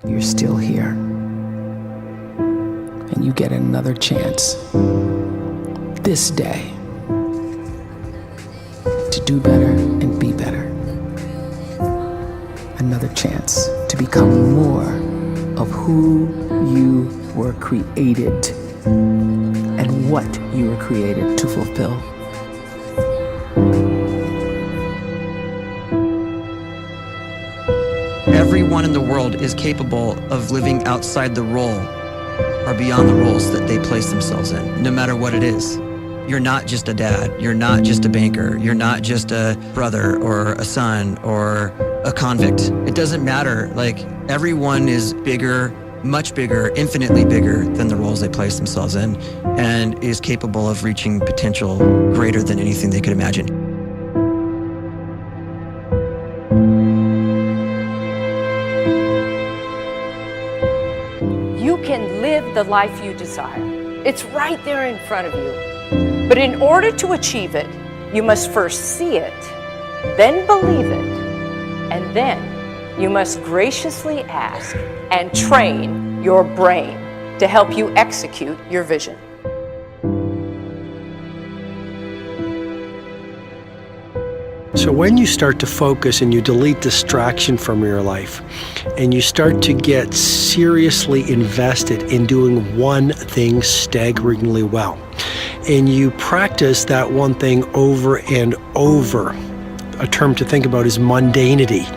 you're still here. And you get another chance this day to do better and be better. Another chance to become more of who you were created and what you were created to fulfill. Everyone in the world is capable of living outside the role or beyond the roles that they place themselves in, no matter what it is. You're not just a dad, you're not just a banker, you're not just a brother or a son or a convict. It doesn't matter. Like, everyone is bigger, much bigger, infinitely bigger than the roles they place themselves in, and is capable of reaching potential greater than anything they could imagine. You can live the life you desire. It's right there in front of you. But in order to achieve it, you must first see it, then believe it, and then you must graciously ask and train your brain to help you execute your vision. So when you start to focus and you delete distraction from your life and you start to get seriously invested in doing one thing staggeringly well, and you practice that one thing over and over, a term to think about is mundanity.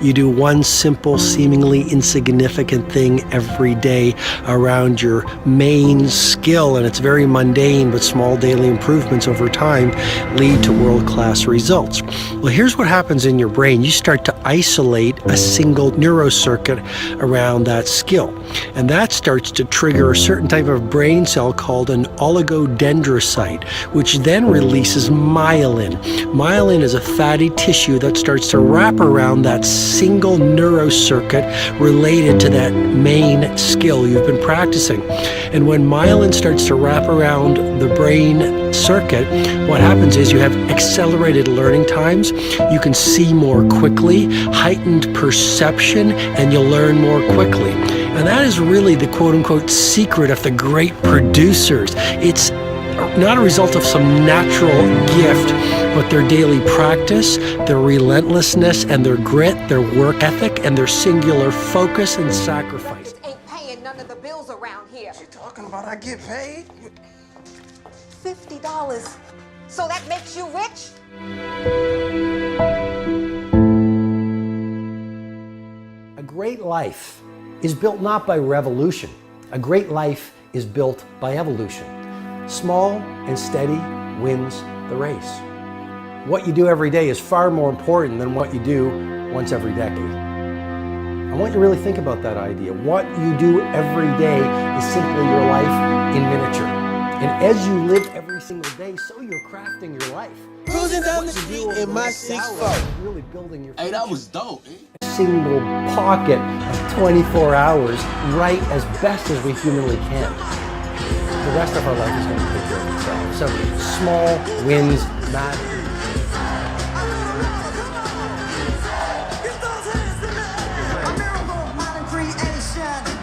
You do one simple, seemingly insignificant thing every day around your main skill, and it's very mundane, but small daily improvements over time lead to world-class results. Well, here's what happens in your brain. You start to isolate a single neurocircuit around that skill, and that starts to trigger a certain type of brain cell called an oligodendrocyte, which then releases myelin. Myelin is a fatty tissue that starts to wrap around that single neurocircuit related to that main skill you've been practicing. And when myelin starts to wrap around the brain circuit, what happens is you have accelerated learning times, you can see more quickly, heightened perception, and you'll learn more quickly. And that is really the quote-unquote secret of the great producers. It's not a result of some natural gift, but their daily practice, their relentlessness and their grit, their work ethic, and their singular focus and sacrifice. Ain't paying none of the bills around here. What you talking about? I get paid. $50. So that makes you rich? A great life is built not by revolution. A great life is built by evolution. Small and steady wins the race. What you do every day is far more important than what you do once every decade. I want you to really think about that idea. What you do every day is simply your life in miniature. And as you live every single day, so you're crafting your life. Cruising down the street in my 6'4". Really building your Hey, that was dope. A single pocket of 24 hours, right as best as we humanly can. The rest of our life is going to take care of itself. So small wins matter.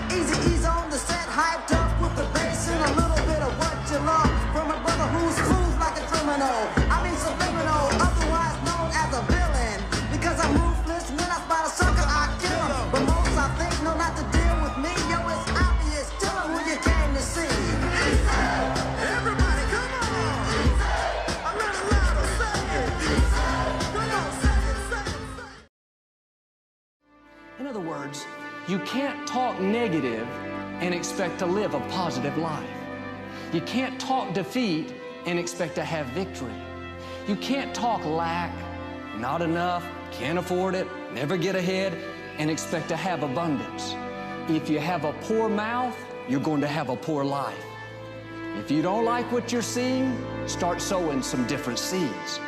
Eazy E's on the set, hyped up with the bass and a little bit of what you love from a brother who's smooth like a criminal. I mean subliminal, otherwise known as a villain. Because I'm ruthless, when I spot a sucker, I kill him. But most I think know not to deal with me. Yo, it's obvious, tell them who you came to see. Everybody, come on! A little louder, say it! Come on, say it, say it, say it! In other words, you can't talk negative and expect to live a positive life. You can't talk defeat and expect to have victory. You can't talk lack, not enough, can't afford it, never get ahead, and expect to have abundance. If you have a poor mouth, you're going to have a poor life. If you don't like what you're seeing, start sowing some different seeds.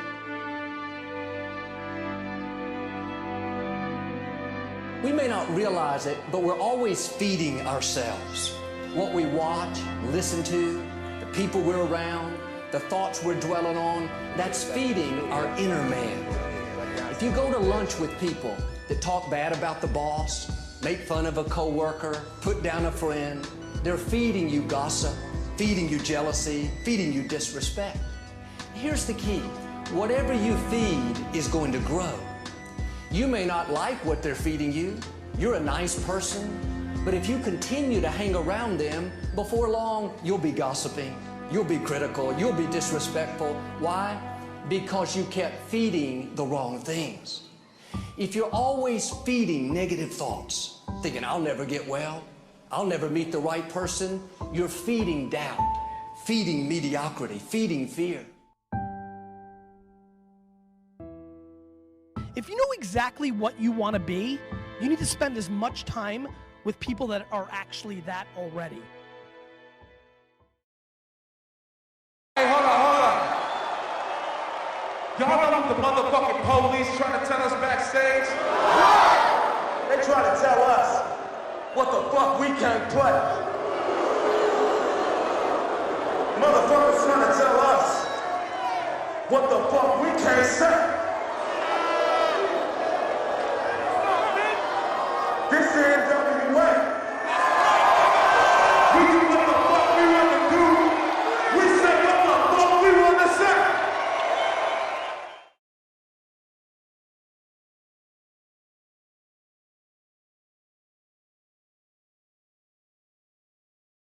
We may not realize it, but we're always feeding ourselves. What we watch, listen to, the people we're around, the thoughts we're dwelling on, that's feeding our inner man. If you go to lunch with people that talk bad about the boss, make fun of a coworker, put down a friend. They're feeding you gossip, feeding you jealousy, feeding you disrespect. Here's the key. Whatever you feed is going to grow. You may not like what they're feeding you. You're a nice person, but if you continue to hang around them, before long, you'll be gossiping, you'll be critical, you'll be disrespectful. Why? Because you kept feeding the wrong things. If you're always feeding negative thoughts, thinking, I'll never get well, I'll never meet the right person, you're feeding doubt, feeding mediocrity, feeding fear. If you know exactly what you want to be, you need to spend as much time with people that are actually that already. Hey, hold on. Y'all know what the motherfucking police trying to tell us backstage? They trying to tell us what the fuck we can't play. Motherfuckers trying to tell us what the fuck we can't say. This N.W.A.